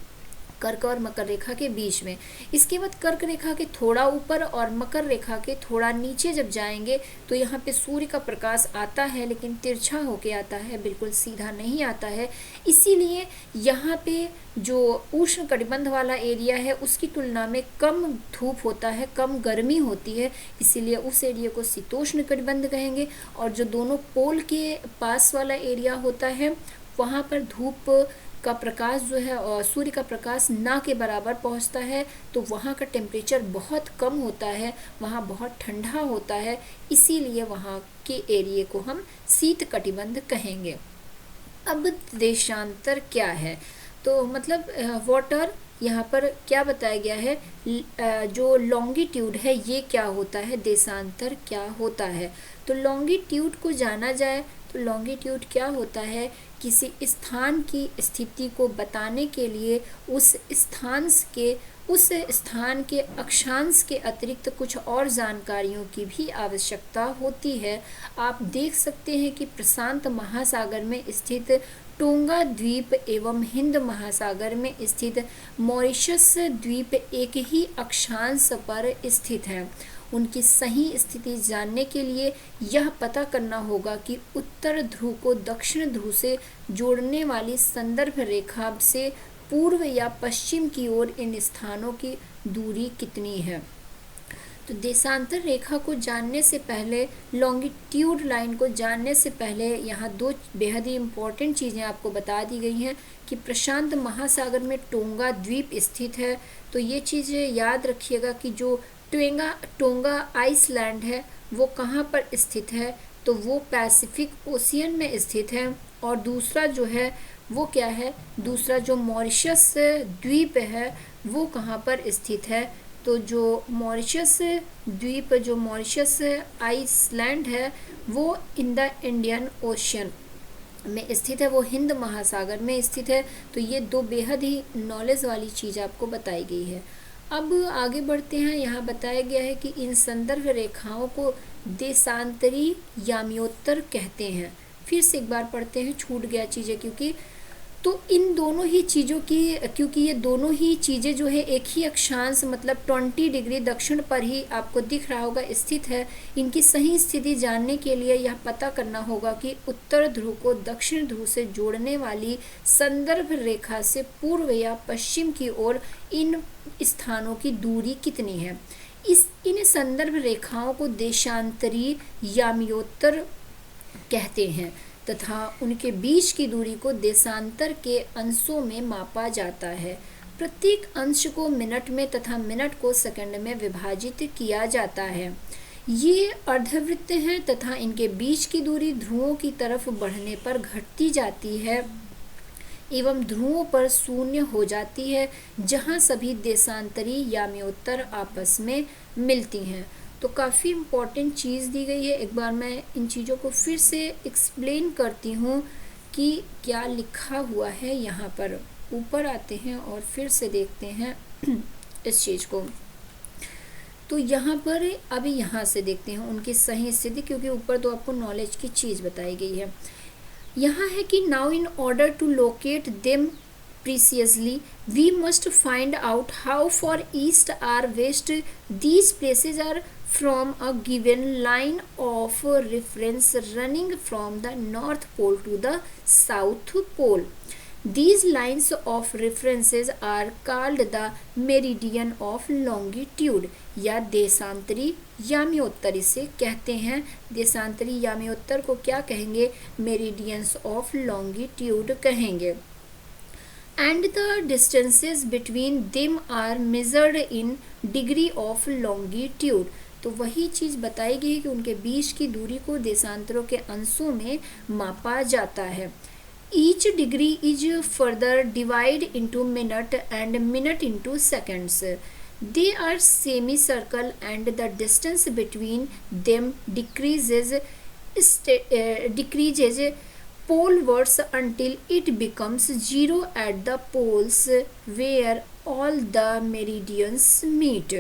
कर्क और मकर रेखा के बीच में। इसके बाद कर्क रेखा के थोड़ा ऊपर और मकर रेखा के थोड़ा नीचे जब जाएंगे तो यहाँ पे सूर्य का प्रकाश आता है, लेकिन तिरछा होके आता है, बिल्कुल सीधा नहीं आता है। इसीलिए यहाँ पे जो उष्ण कटिबंध वाला एरिया है उसकी तुलना में कम धूप होता है, कम गर्मी होती है, इसीलिए उस एरिया को शीतोष्ण कटिबंध कहेंगे। और जो दोनों पोल के पास वाला एरिया होता है वहाँ पर धूप का प्रकाश जो है और सूर्य का प्रकाश ना के बराबर पहुंचता है, तो वहाँ का टेम्परेचर बहुत कम होता है, वहाँ बहुत ठंडा होता है, इसीलिए वहाँ के एरिया को हम शीत कटिबंध कहेंगे। अब देशांतर क्या है, तो मतलब वाटर यहाँ पर क्या बताया गया है, जो लॉन्गिट्यूड है ये क्या होता है, देशांतर क्या होता है। तो लॉन्गिट्यूड को जाना जाए तो लॉन्गिट्यूड क्या होता है, किसी स्थान की स्थिति को बताने के लिए उस स्थान के अक्षांश के अतिरिक्त कुछ और जानकारियों की भी आवश्यकता होती है। आप देख सकते हैं कि प्रशांत महासागर में स्थित टोंगा द्वीप एवं हिंद महासागर में स्थित मॉरिशस द्वीप एक ही अक्षांश पर स्थित है। उनकी सही स्थिति जानने के लिए यह पता करना होगा कि उत्तर ध्रुव को दक्षिण ध्रुव से जोड़ने वाली संदर्भ रेखा से पूर्व या पश्चिम की ओर इन स्थानों की दूरी कितनी है। तो देशांतर रेखा को जानने से पहले, लॉन्गिट्यूड लाइन को जानने से पहले यहाँ 2 बेहद ही इम्पोर्टेंट चीज़ें आपको बता दी गई हैं कि प्रशांत महासागर में टोंगा द्वीप स्थित है। तो ये चीज़ें याद रखिएगा कि जो टोंगा आइसलैंड है वो कहाँ पर स्थित है, तो वो पैसिफिक ओशियन में स्थित है। और दूसरा जो है वो क्या है, दूसरा जो मॉरिशस द्वीप है वो कहाँ पर स्थित है, तो जो मॉरिशस द्वीप, जो मॉरिशस आइसलैंड है वो इन द इंडियन ओशियन में स्थित है, वो हिंद महासागर में स्थित है। तो ये 2 बेहद ही नॉलेज वाली चीज़ आपको बताई गई है। अब आगे बढ़ते हैं। यहाँ बताया गया है कि इन संदर्भ रेखाओं को देशांतरी याम्योत्तर कहते हैं। फिर से एक बार पढ़ते हैं, छूट गया चीज़ें क्योंकि, तो इन दोनों ही चीज़ों की, क्योंकि ये दोनों ही चीज़ें जो है एक ही अक्षांश मतलब 20 डिग्री दक्षिण पर ही आपको दिख रहा होगा स्थित है। इनकी सही स्थिति जानने के लिए यह पता करना होगा कि उत्तर ध्रुव को दक्षिण ध्रुव से जोड़ने वाली संदर्भ रेखा से पूर्व या पश्चिम की ओर इन स्थानों की दूरी कितनी है। इन संदर्भ रेखाओं को देशांतरी याम्योत्तर कहते हैं तथा उनके बीच की दूरी को देशांतर के अंशों में मापा जाता है। प्रत्येक अंश को मिनट में तथा मिनट को सेकंड में विभाजित किया जाता है। ये अर्धवृत्त हैं तथा इनके बीच की दूरी ध्रुवों की तरफ बढ़ने पर घटती जाती है एवं ध्रुवों पर शून्य हो जाती है, जहाँ सभी देशांतरी याम्योत्तर आपस में मिलती हैं। तो काफ़ी इम्पॉर्टेंट चीज़ दी गई है। एक बार मैं इन चीज़ों को फिर से एक्सप्लेन करती हूँ कि क्या लिखा हुआ है। यहाँ पर ऊपर आते हैं और फिर से देखते हैं इस चीज़ को। तो यहाँ पर अभी यहाँ से देखते हैं उनकी सही स्थिति, क्योंकि ऊपर तो आपको नॉलेज की चीज़ बताई गई है। यहाँ है कि now in order to locate them preciously, we must find out how far east or west these places are from a given line of reference running from the North Pole to the South Pole. These lines of references are called the meridian of longitude या देशांतरी याम्योत्तर इसे कहते हैं। देशांतरी याम्योत्तर को क्या कहेंगे? मेरिडियंस ऑफ लॉन्गिट्यूड कहेंगे। And the distances between them are measured in degree of longitude. तो वही चीज़ बताई गई है कि उनके बीच की दूरी को देशांतरों के अंशों में मापा जाता है। Each degree is further divided into minute and minute into seconds. They are semicircle and the distance between them decreases polewards until it becomes zero at the poles where all the meridians meet.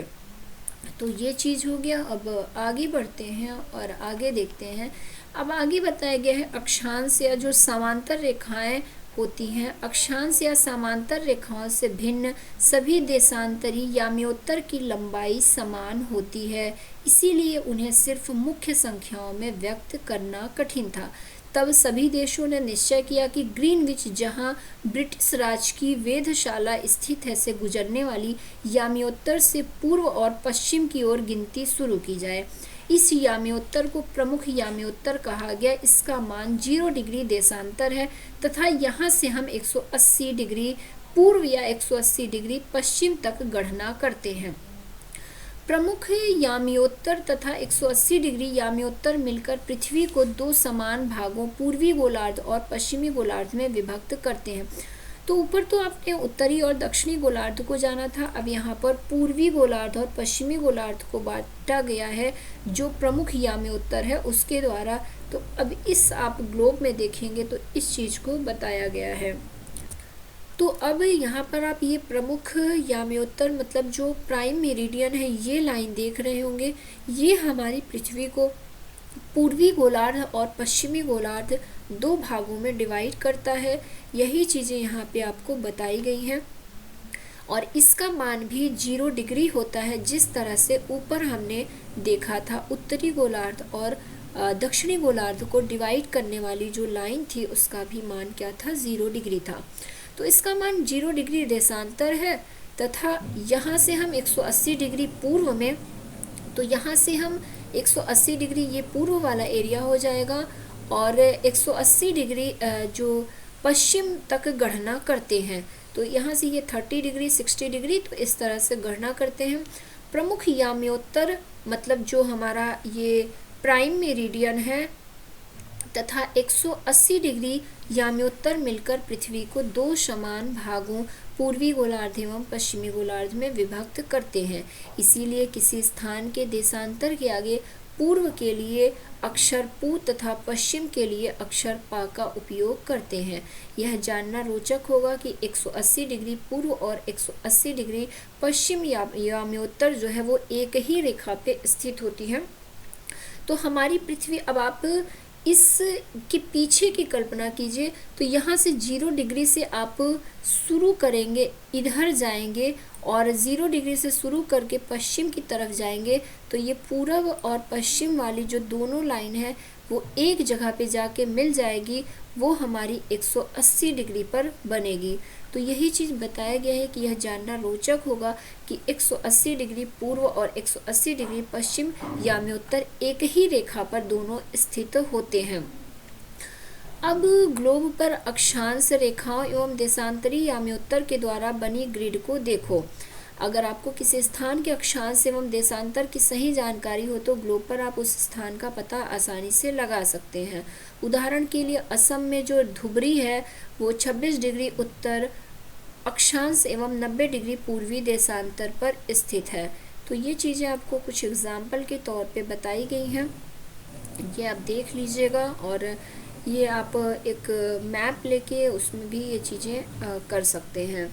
तो ये चीज़ हो गया। अब आगे बढ़ते हैं और आगे देखते हैं। अब आगे बताया गया है अक्षांश या जो समांतर रेखाएं होती हैं, अक्षांश या समांतर रेखाओं से भिन्न सभी देशांतरी याम्योत्तर की लंबाई समान होती है, इसीलिए उन्हें सिर्फ मुख्य संख्याओं में व्यक्त करना कठिन था। तब सभी देशों ने निश्चय किया कि ग्रीनविच, जहां ब्रिटिश राज की वेधशाला स्थित है, से गुजरने वाली याम्योत्तर से पूर्व और पश्चिम की ओर गिनती शुरू की जाए। इस याम्योत्तर को प्रमुख याम्योत्तर कहा गया। इसका मान 0 डिग्री देशांतर है तथा यहाँ से हम 180 डिग्री पूर्व या 180 डिग्री पश्चिम तक गणना करते हैं। प्रमुख याम्योत्तर तथा 180 डिग्री याम्योत्तर मिलकर पृथ्वी को दो समान भागों पूर्वी गोलार्ध और पश्चिमी गोलार्ध में विभक्त करते हैं। तो ऊपर तो आपने उत्तरी और दक्षिणी गोलार्ध को जाना था, अब यहाँ पर पूर्वी गोलार्ध और पश्चिमी गोलार्ध को बांटा गया है जो प्रमुख याम्योत्तर है उसके द्वारा। तो अब इस आप ग्लोब में देखेंगे तो इस चीज़ को बताया गया है। तो अब यहाँ पर आप ये प्रमुख याम्योत्तर मतलब जो प्राइम मेरिडियन है ये लाइन देख रहे होंगे। ये हमारी पृथ्वी को पूर्वी गोलार्ध और पश्चिमी गोलार्ध दो भागों में डिवाइड करता है। यही चीज़ें यहाँ पे आपको बताई गई हैं और इसका मान भी 0 डिग्री होता है। जिस तरह से ऊपर हमने देखा था उत्तरी गोलार्ध और दक्षिणी गोलार्ध को डिवाइड करने वाली जो लाइन थी उसका भी मान क्या था? 0 डिग्री था। तो इसका मान 0 डिग्री देशांतर है तथा यहाँ से हम 180 डिग्री पूर्व में, तो यहाँ से हम 180 डिग्री ये पूर्व वाला एरिया हो जाएगा और 180 डिग्री जो पश्चिम तक गणना करते हैं। तो यहाँ से ये 30 डिग्री 60 डिग्री तो इस तरह से गणना करते हैं। प्रमुख याम्योत्तर मतलब जो हमारा ये प्राइम मेरिडियन है तथा 180 डिग्री याम्योत्तर मिलकर पृथ्वी को दो समान भागों पूर्वी गोलार्ध एवं पश्चिमी गोलार्ध में विभक्त करते हैं। इसीलिए किसी स्थान के देशांतर के आगे पूर्व के लिए अक्षर पू तथा पश्चिम के लिए अक्षर पा का उपयोग करते हैं। यह जानना रोचक होगा कि 180 डिग्री पूर्व और 180 डिग्री पश्चिम याम्योत्तर जो है वो एक ही रेखा पे स्थित होती है। तो हमारी पृथ्वी, अब आप इसके पीछे की कल्पना कीजिए, तो यहाँ से 0 डिग्री से आप शुरू करेंगे, इधर जाएंगे और 0 डिग्री से शुरू करके पश्चिम की तरफ जाएंगे तो ये पूर्व और पश्चिम वाली जो दोनों लाइन है वो एक जगह पे जाके मिल जाएगी, वो हमारी 180 डिग्री पर बनेगी। तो यही चीज़ बताया गया है कि यह जानना रोचक होगा कि 180 डिग्री पूर्व और 180 डिग्री पश्चिम याम्योत्तर एक ही रेखा पर दोनों स्थित होते हैं। अब ग्लोब पर अक्षांश रेखाओं एवं देशांतरी याम्योत्तर के द्वारा बनी ग्रिड को देखो। अगर आपको किसी स्थान के अक्षांश एवं देशांतर की सही जानकारी हो तो ग्लोब पर आप उस स्थान का पता आसानी से लगा सकते हैं। उदाहरण के लिए असम में जो धुबरी है वो 26 डिग्री उत्तर अक्षांश एवं 90 डिग्री पूर्वी देशांतर पर स्थित है। तो ये चीज़ें आपको कुछ एग्जाम्पल के तौर पे बताई गई हैं, ये आप देख लीजिएगा और ये आप एक मैप लेके उसमें भी ये चीज़ें कर सकते हैं।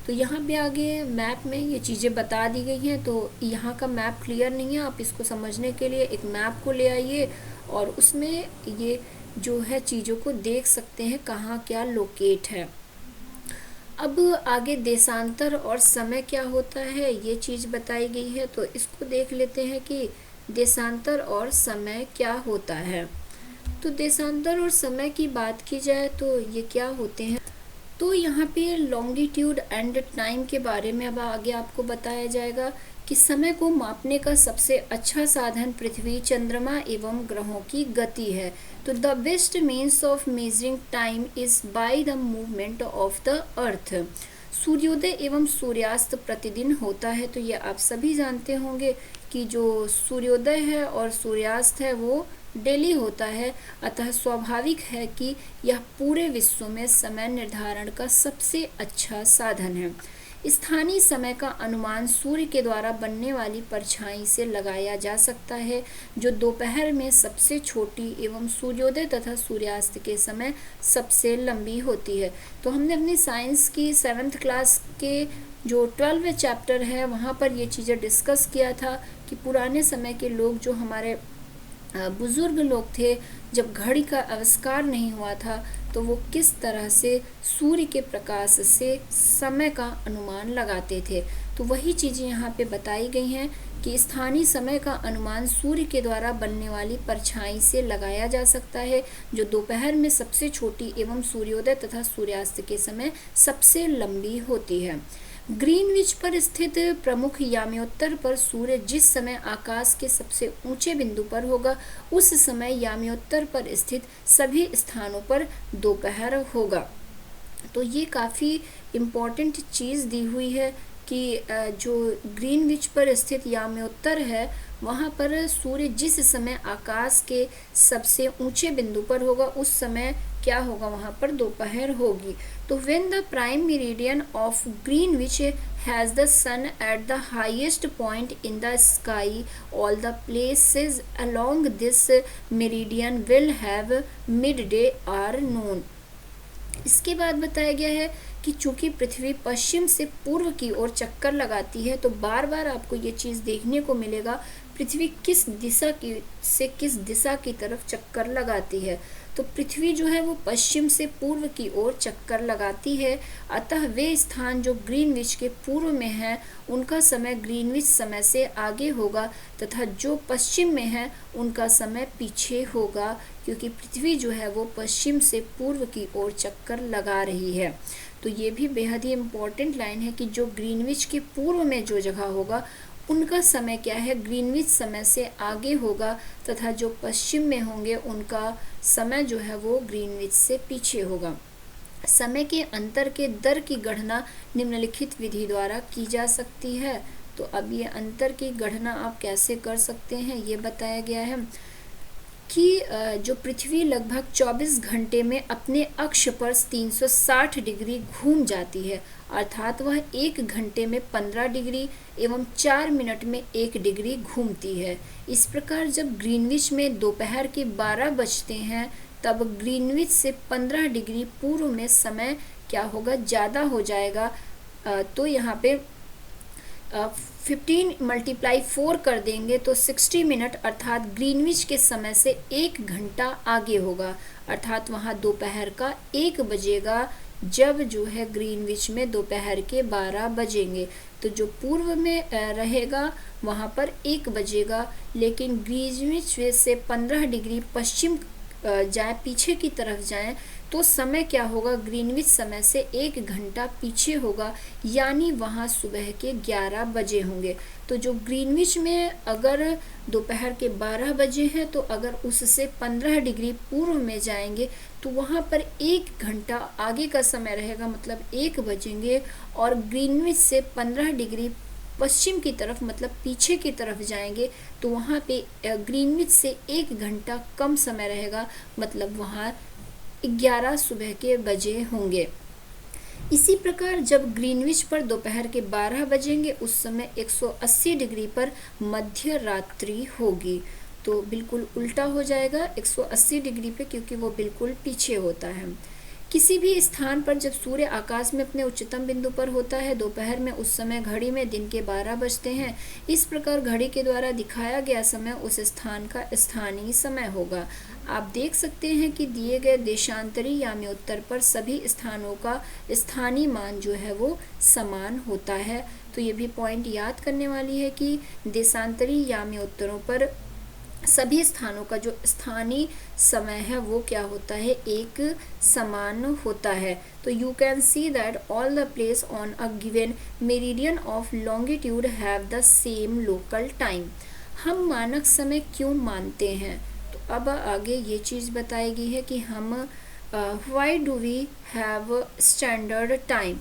तो यहाँ पे आगे मैप में ये चीज़ें बता दी गई हैं। तो यहाँ का मैप क्लियर नहीं है, आप इसको समझने के लिए एक मैप को ले आइए और उसमें ये जो है चीज़ों को देख सकते हैं कहाँ क्या लोकेट है। अब आगे देशांतर और समय क्या होता है ये चीज़ बताई गई है, तो इसको देख लेते हैं कि देशांतर और समय क्या होता है। तो देशांतर और समय की बात की जाए तो ये क्या होते हैं, तो यहाँ पे लॉन्गिट्यूड एंड टाइम के बारे में अब आगे आपको बताया जाएगा कि समय को मापने का सबसे अच्छा साधन पृथ्वी, चंद्रमा एवं ग्रहों की गति है। तो the best means of measuring time is by the movement of the earth. सूर्योदय एवं सूर्यास्त प्रतिदिन होता है, तो ये आप सभी जानते होंगे कि जो सूर्योदय है और सूर्यास्त है वो डेली होता है, अतः स्वाभाविक है कि यह पूरे विश्व में समय निर्धारण का सबसे अच्छा साधन है। स्थानीय समय का अनुमान सूर्य के द्वारा बनने वाली परछाई से लगाया जा सकता है, जो दोपहर में सबसे छोटी एवं सूर्योदय तथा सूर्यास्त के समय सबसे लंबी होती है। तो हमने अपनी साइंस की 7th क्लास के जो 12वें चैप्टर है वहाँ पर ये चीज़ें डिस्कस किया था कि पुराने समय के लोग, जो हमारे बुजुर्ग लोग थे, जब घड़ी का आविष्कार नहीं हुआ था तो वो किस तरह से सूर्य के प्रकाश से समय का अनुमान लगाते थे। तो वही चीज़ें यहाँ पे बताई गई हैं कि स्थानीय समय का अनुमान सूर्य के द्वारा बनने वाली परछाई से लगाया जा सकता है, जो दोपहर में सबसे छोटी एवं सूर्योदय तथा सूर्यास्त के समय सबसे लंबी होती है। ग्रीनविच पर स्थित प्रमुख याम्योत्तर पर सूर्य जिस समय आकाश के सबसे ऊंचे बिंदु पर होगा, उस समय याम्योत्तर पर स्थित सभी स्थानों पर दोपहर होगा। तो ये काफ़ी इम्पॉर्टेंट चीज़ दी हुई है कि जो ग्रीनविच पर स्थित याम्योत्तर है वहाँ पर सूर्य जिस समय आकाश के सबसे ऊंचे बिंदु पर होगा, उस समय क्या होगा, वहाँ पर दोपहर होगी। तो when the prime meridian of Greenwich has the sun at the highest point in the sky, all the places along this meridian will have midday or noon. इसके बाद बताया गया है कि चूंकि पृथ्वी पश्चिम से पूर्व की ओर चक्कर लगाती है, तो बार बार आपको ये चीज़ देखने को मिलेगा पृथ्वी किस दिशा की तरफ चक्कर लगाती है। तो पृथ्वी जो है वो पश्चिम से पूर्व की ओर चक्कर लगाती है, अतः वे स्थान जो ग्रीनविच के पूर्व में हैं उनका समय ग्रीनविच समय से आगे होगा, तथा जो पश्चिम में है उनका समय पीछे होगा, क्योंकि पृथ्वी जो है वो पश्चिम से पूर्व की ओर चक्कर लगा रही है। तो ये भी बेहद ही इम्पॉर्टेंट लाइन है कि जो ग्रीनविच के पूर्व में जो जगह होगा उनका समय क्या है, ग्रीनविच समय से आगे होगा, तथा जो पश्चिम में होंगे उनका समय जो है वो ग्रीनविच से पीछे होगा। समय के अंतर के दर की गणना निम्नलिखित विधि द्वारा की जा सकती है। तो अब ये अंतर की गणना आप कैसे कर सकते हैं ये बताया गया है कि जो पृथ्वी लगभग 24 घंटे में अपने अक्ष पर 360 डिग्री घूम जाती है, अर्थात वह 1 घंटे में 15 डिग्री एवं 4 मिनट में 1 डिग्री घूमती है। इस प्रकार जब ग्रीनविच में दोपहर के 12 बजते हैं, तब ग्रीनविच से 15 डिग्री पूर्व में समय क्या होगा, ज़्यादा हो जाएगा। तो यहाँ पे 15 × 4 कर देंगे तो 60 मिनट, अर्थात ग्रीनविच के समय से 1 घंटा आगे होगा, अर्थात वहाँ दोपहर का 1 बजेगा, जब जो है ग्रीनविच में दोपहर के 12 बजेंगे। तो जो पूर्व में रहेगा वहाँ पर 1 बजेगा, लेकिन ग्रीनविच से 15 डिग्री पश्चिम जाए, पीछे की तरफ जाएं, तो समय क्या होगा, ग्रीनविच समय से 1 घंटा पीछे होगा, यानी वहाँ सुबह के 11 बजे होंगे। तो जो ग्रीनविच में अगर दोपहर के 12 बजे हैं, तो अगर उससे 15 डिग्री पूर्व में जाएंगे तो वहाँ पर 1 घंटा आगे का समय रहेगा, मतलब 1 बजेंगे, और ग्रीनविच से 15 डिग्री पश्चिम की तरफ मतलब पीछे की तरफ जाएंगे तो वहाँ पे ग्रीनविच से 1 घंटा कम समय रहेगा, मतलब वहाँ 11 सुबह के बजे होंगे। इसी प्रकार जब ग्रीनविच पर दोपहर के 12 बजेंगे, उस समय 180 डिग्री पर मध्य रात्रि होगी। तो बिल्कुल उल्टा हो जाएगा 180 डिग्री पे, क्योंकि वो बिल्कुल पीछे होता है। किसी भी स्थान पर जब सूर्य आकाश में अपने उच्चतम बिंदु पर होता है दोपहर में, उस समय घड़ी में दिन के 12 बजते हैं। इस प्रकार घड़ी के द्वारा दिखाया गया समय उस स्थान का स्थानीय समय होगा। आप देख सकते हैं कि दिए गए देशांतरी याम्योत्तर पर सभी स्थानों का स्थानीय मान जो है वो समान होता है। तो ये भी पॉइंट याद करने वाली है कि देशांतरी याम्योत्तरों पर सभी स्थानों का जो स्थानीय समय है वो क्या होता है, एक समान होता है। तो you can see that all the place on a given meridian of longitude have the same local time. हम मानक समय क्यों मानते हैं, तो अब आगे ये चीज़ बताई गई है कि हम why do we have standard time.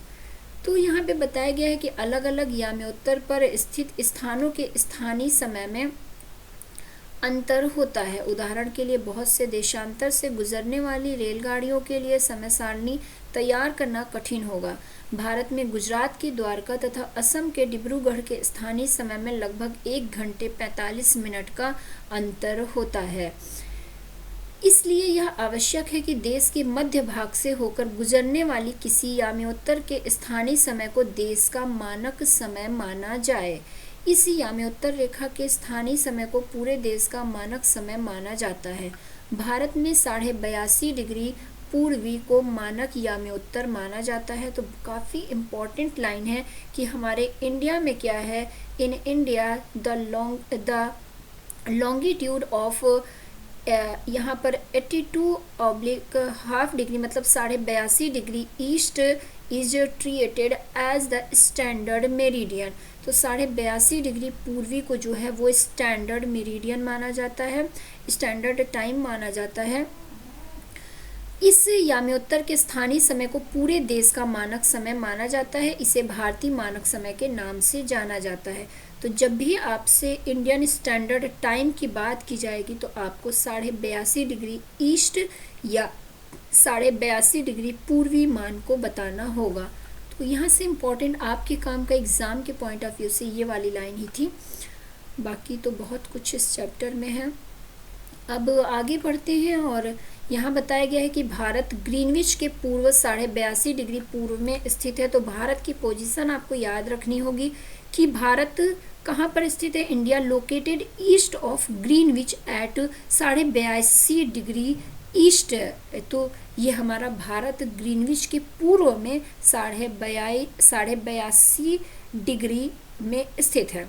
तो यहाँ पे बताया गया है कि अलग अलग याम्योत्तर पर स्थित स्थानों के स्थानीय समय में अंतर होता है। उदाहरण के लिए बहुत से देशांतर से गुजरने वाली रेलगाड़ियों के लिए समय सारणी तैयार करना कठिन होगा। भारत में गुजरात की द्वारका तथा असम के डिब्रूगढ़ के स्थानीय समय में लगभग 1 घंटे 45 मिनट का अंतर होता है। इसलिए यह आवश्यक है कि देश के मध्य भाग से होकर गुजरने वाली किसी याम्योत्तर के स्थानीय समय को देश का मानक समय माना जाए। इस याम्योत्तर रेखा के स्थानीय समय को पूरे देश का मानक समय माना जाता है। भारत में 82.5 डिग्री पूर्वी को मानक याम्योत्तर माना जाता है। तो काफ़ी इम्पोर्टेंट लाइन है कि हमारे इंडिया में क्या है, in India the longitude of यहाँ पर 82/½ डिग्री मतलब 82.5 degree east is treated as the standard meridian. तो 82.5 डिग्री पूर्वी को जो है वो स्टैंडर्ड मेरिडियन माना जाता है, स्टैंडर्ड टाइम माना जाता है। इस याम्योत्तर के स्थानीय समय को पूरे देश का मानक समय माना जाता है। इसे भारतीय मानक समय के नाम से जाना जाता है। तो जब भी आपसे इंडियन स्टैंडर्ड टाइम की बात की जाएगी तो आपको 82.5 डिग्री ईस्ट या 82.5 डिग्री पूर्वी मान को बताना होगा। तो यहाँ से इम्पोर्टेंट आपके काम का एग्ज़ाम के पॉइंट ऑफ व्यू से ये वाली लाइन ही थी। बाकी तो बहुत कुछ इस चैप्टर में है। अब आगे बढ़ते हैं और यहाँ बताया गया है कि भारत ग्रीनविच के पूर्व 82.5 डिग्री पूर्व में स्थित है। तो भारत की पोजीशन आपको याद रखनी होगी कि भारत कहाँ पर स्थित है। India located east of Greenwich at 82.5 degree east. तो ये हमारा भारत ग्रीनविच के पूर्व में 82.5 डिग्री में स्थित है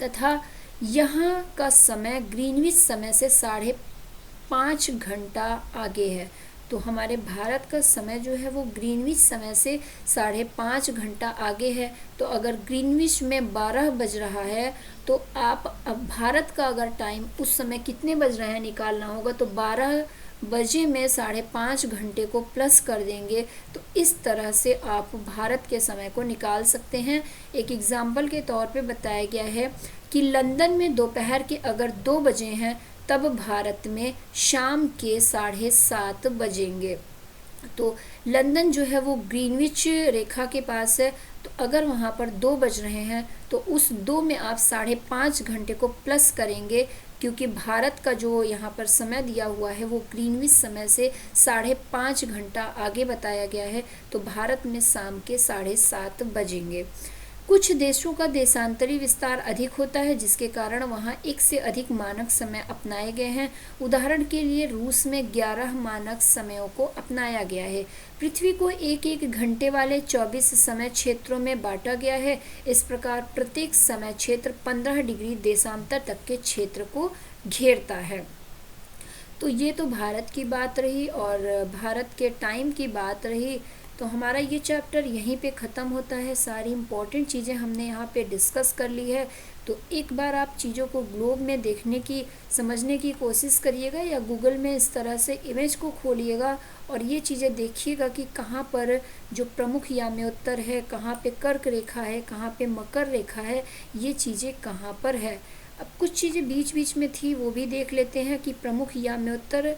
तथा यहाँ का समय ग्रीनविच समय से 5.5 घंटा आगे है। तो हमारे भारत का समय जो है वो ग्रीनविच समय से 5.5 घंटा आगे है। तो अगर ग्रीनविच में 12 बज रहा है तो आप अब भारत का अगर टाइम उस समय कितने बज रहे हैं निकालना होगा। तो 12 बजे में 5.5 घंटे को प्लस कर देंगे। तो इस तरह से आप भारत के समय को निकाल सकते हैं। एक एग्जाम्पल के तौर पे बताया गया है कि लंदन में दोपहर के अगर 2 बजे हैं तब भारत में शाम के 7:30 बजेंगे। तो लंदन जो है वो ग्रीनविच रेखा के पास है। तो अगर वहाँ पर 2 बज रहे हैं तो उस 2 में आप 5.5 घंटे को प्लस करेंगे, क्योंकि भारत का जो यहाँ पर समय दिया हुआ है वो ग्रीनविच समय से 5.5 घंटा आगे बताया गया है। तो भारत में शाम के 7:30 बजेंगे। कुछ देशों का देशांतरी विस्तार अधिक होता है जिसके कारण वहाँ एक से अधिक मानक समय अपनाए गए हैं। उदाहरण के लिए रूस में 11 मानक समयों को अपनाया गया है। पृथ्वी को एक घंटे वाले 24 समय क्षेत्रों में बांटा गया है। इस प्रकार प्रत्येक समय क्षेत्र 15 डिग्री देशांतर तक के क्षेत्र को घेरता है। तो ये तो भारत की बात रही और भारत के टाइम की बात रही। तो हमारा ये चैप्टर यहीं पे ख़त्म होता है। सारी इम्पॉर्टेंट चीज़ें हमने यहाँ पे डिस्कस कर ली है। तो एक बार आप चीज़ों को ग्लोब में देखने की समझने की कोशिश करिएगा या गूगल में इस तरह से इमेज को खोलिएगा और ये चीज़ें देखिएगा कि कहाँ पर जो प्रमुख याम्योत्तर है, कहाँ पे कर्क रेखा है, कहाँ पे मकर रेखा है, ये चीज़ें कहाँ पर है। अब कुछ चीज़ें बीच बीच में थी वो भी देख लेते हैं कि प्रमुख याम्योत्तर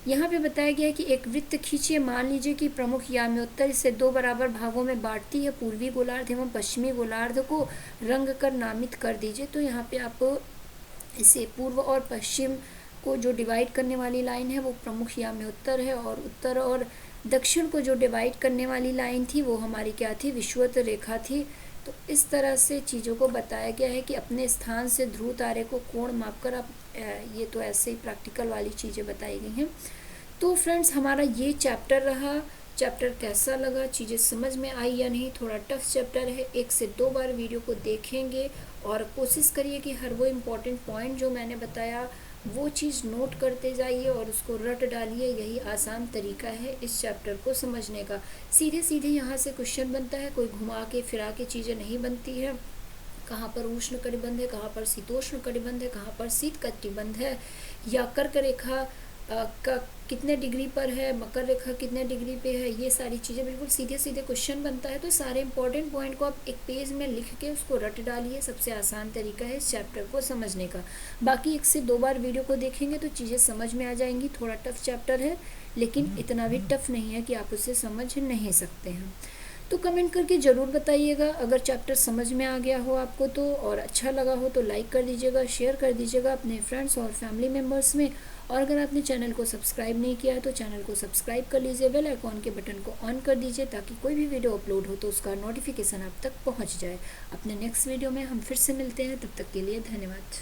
यहाँ पे बताया गया है कि एक वृत्त खींचिए। मान लीजिए कि प्रमुख याम्योत्तर इसे 2 बराबर भागों में बांटती है। पूर्वी गोलार्ध एवं पश्चिमी गोलार्ध को रंग कर नामित कर दीजिए। तो यहाँ पे आप इसे पूर्व और पश्चिम को जो डिवाइड करने वाली लाइन है वो प्रमुख याम्योत्तर है और उत्तर और दक्षिण को जो डिवाइड करने वाली लाइन थी वो हमारी क्या थी, विषुवत रेखा थी। तो इस तरह से चीज़ों को बताया गया है कि अपने स्थान से ध्रुव तारे को कोण मापकर आप, ये तो ऐसे ही प्रैक्टिकल वाली चीज़ें बताई गई हैं। तो फ्रेंड्स हमारा ये चैप्टर रहा। चैप्टर कैसा लगा, चीज़ें समझ में आई या नहीं, थोड़ा टफ चैप्टर है। 1 से 2 बार वीडियो को देखेंगे और कोशिश करिए कि हर वो इम्पोर्टेंट पॉइंट जो मैंने बताया वो चीज़ नोट करते जाइए और उसको रट डालिए। यही आसान तरीका है इस चैप्टर को समझने का। सीधे सीधे यहाँ से क्वेश्चन बनता है, कोई घुमा के फिरा के चीज़ें नहीं बनती है। कहाँ पर उष्ण कटिबंध है, कहाँ पर शीतोष्ण कटिबंध है, कहाँ पर शीत कटिबंध है, या कर्क रेखा का कितने डिग्री पर है, मकर रेखा कितने डिग्री पे है, ये सारी चीज़ें बिल्कुल सीधे सीधे क्वेश्चन बनता है। तो सारे इंपॉर्टेंट पॉइंट को आप एक पेज में लिख के उसको रट डालिए। सबसे आसान तरीका है इस चैप्टर को समझने का। बाकी 1 से 2 बार वीडियो को देखेंगे तो चीज़ें समझ में आ जाएंगी। थोड़ा टफ चैप्टर है लेकिन इतना भी टफ नहीं है कि आप उसे समझ नहीं सकते हैं। तो कमेंट करके ज़रूर बताइएगा अगर चैप्टर समझ में आ गया हो आपको तो, और अच्छा लगा हो तो लाइक कर दीजिएगा, शेयर कर दीजिएगा अपने फ्रेंड्स और फैमिली मेम्बर्स में। और अगर आपने चैनल को सब्सक्राइब नहीं किया है तो चैनल को सब्सक्राइब कर लीजिए, बेल आइकॉन के बटन को ऑन कर दीजिए ताकि कोई भी वीडियो अपलोड हो तो उसका नोटिफिकेशन आप तक पहुँच जाए। अपने नेक्स्ट वीडियो में हम फिर से मिलते हैं, तब तक के लिए धन्यवाद।